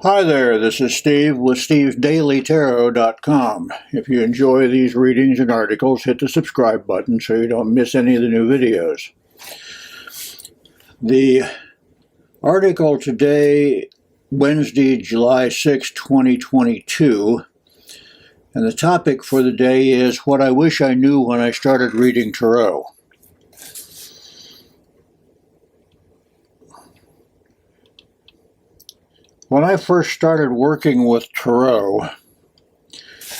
Hi there, this is Steve with stevesdailytarot.com. If you enjoy these readings and articles, hit the subscribe button so you don't miss any of the new videos. The article today, Wednesday, July 6, 2022, and the topic for the day is what I wish I knew when I started reading tarot. When I first started working with tarot,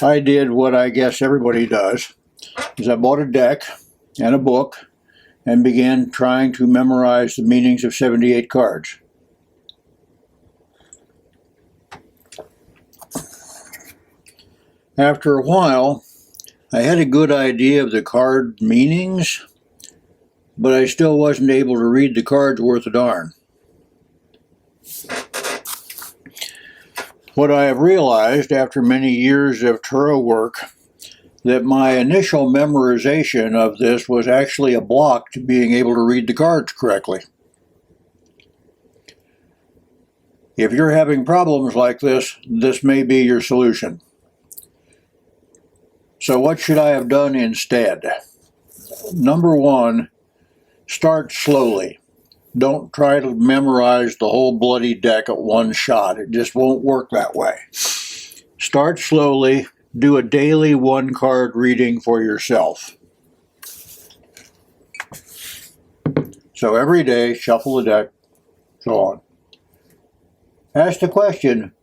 I did what I guess everybody does, is I bought a deck and a book and began trying to memorize the meanings of 78 cards. After a while, I had a good idea of the card meanings, but I still wasn't able to read the cards worth a darn. What I have realized after many years of tarot work, that my initial memorization of this was actually a block to being able to read the cards correctly. If you're having problems like this, this may be your solution. So what should I have done instead? Number one, start slowly. Don't try to memorize the whole bloody deck at one shot. It just won't work that way. Start slowly. Do a daily one-card reading for yourself. So every day, shuffle the deck, so on. Ask the question,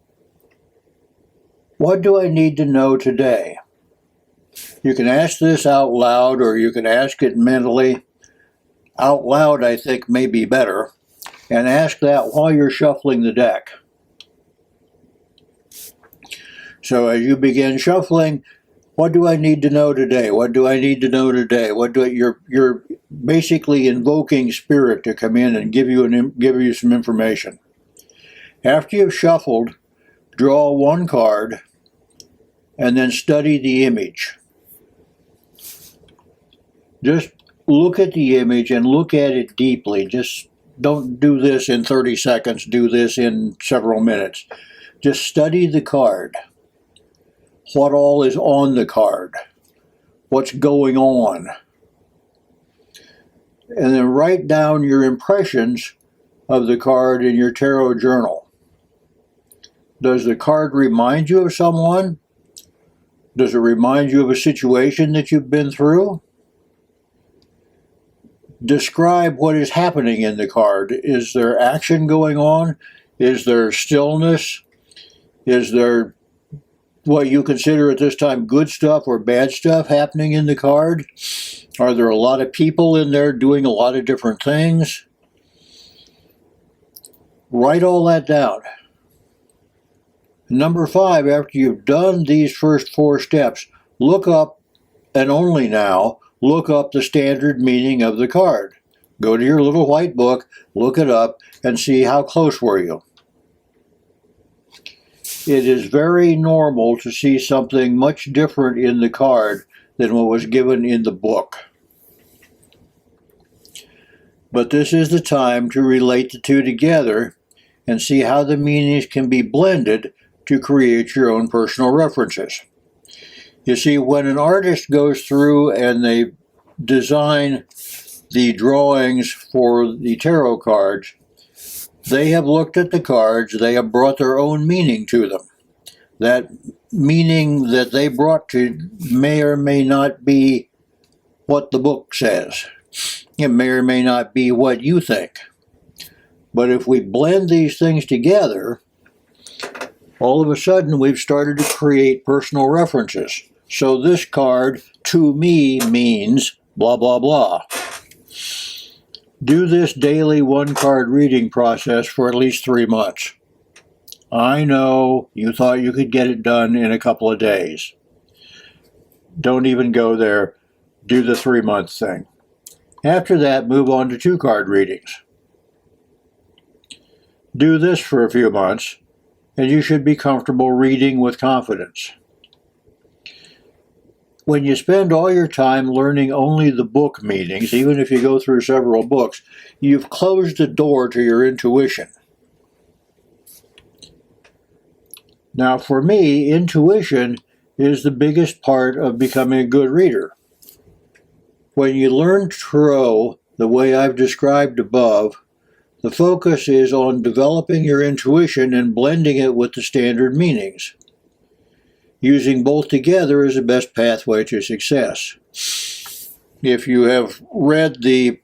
what do I need to know today? You can ask this out loud or you can ask it mentally. Out loud, I think, may be better, and ask that while you're shuffling the deck. So as you begin shuffling, what do I need to know today? What do I need to know today? You're basically invoking spirit to come in and give you some information. After you've shuffled, draw one card and then study the image. Just look at the image and look at it deeply. Just don't do this in 30 seconds, do this in several minutes. Just study the card. What all is on the card? What's going on? And then write down your impressions of the card in your tarot journal. Does the card remind you of someone? Does it remind you of a situation that you've been through? Describe what is happening in the card. Is there action going on? Is there stillness? Is there what you consider at this time good stuff or bad stuff happening in the card? Are there a lot of people in there doing a lot of different things? Write all that down. Number 5, after you've done these first 4 steps, look up, and only now, look up the standard meaning of the card. Go to your little white book, look it up, and see how close were you. It is very normal to see something much different in the card than what was given in the book. But this is the time to relate the two together and see how the meanings can be blended to create your own personal references. You see, when an artist goes through and they design the drawings for the tarot cards, they have looked at the cards, they have brought their own meaning to them. That meaning that they brought to may or may not be what the book says. It may or may not be what you think. But if we blend these things together, all of a sudden we've started to create personal references. So this card, to me, means blah, blah, blah. Do this daily one-card reading process for at least 3 months. I know you thought you could get it done in a couple of days. Don't even go there. Do the 3-month thing. After that, move on to 2-card readings. Do this for a few months, and you should be comfortable reading with confidence. When you spend all your time learning only the book meanings, even if you go through several books, you've closed the door to your intuition. Now, for me, intuition is the biggest part of becoming a good reader. When you learn tarot the way I've described above, the focus is on developing your intuition and blending it with the standard meanings. Using both together is the best pathway to success. If you have read the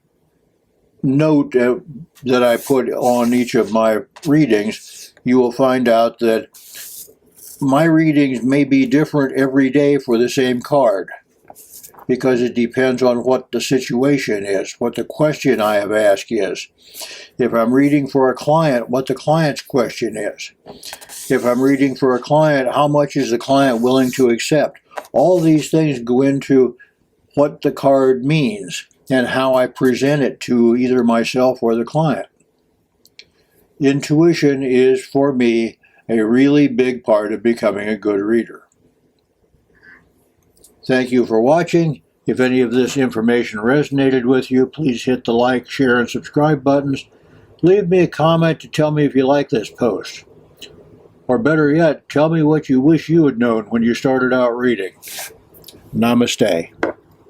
note that I put on each of my readings, you will find out that my readings may be different every day for the same card, because it depends on what the situation is, what the question I have asked is. If I'm reading for a client, what the client's question is. If I'm reading for a client, how much is the client willing to accept? All these things go into what the card means and how I present it to either myself or the client. Intuition is, for me, a really big part of becoming a good reader. Thank you for watching. If any of this information resonated with you, please hit the like, share, and subscribe buttons. Leave me a comment to tell me if you like this post. Or better yet, tell me what you wish you had known when you started out reading. Namaste.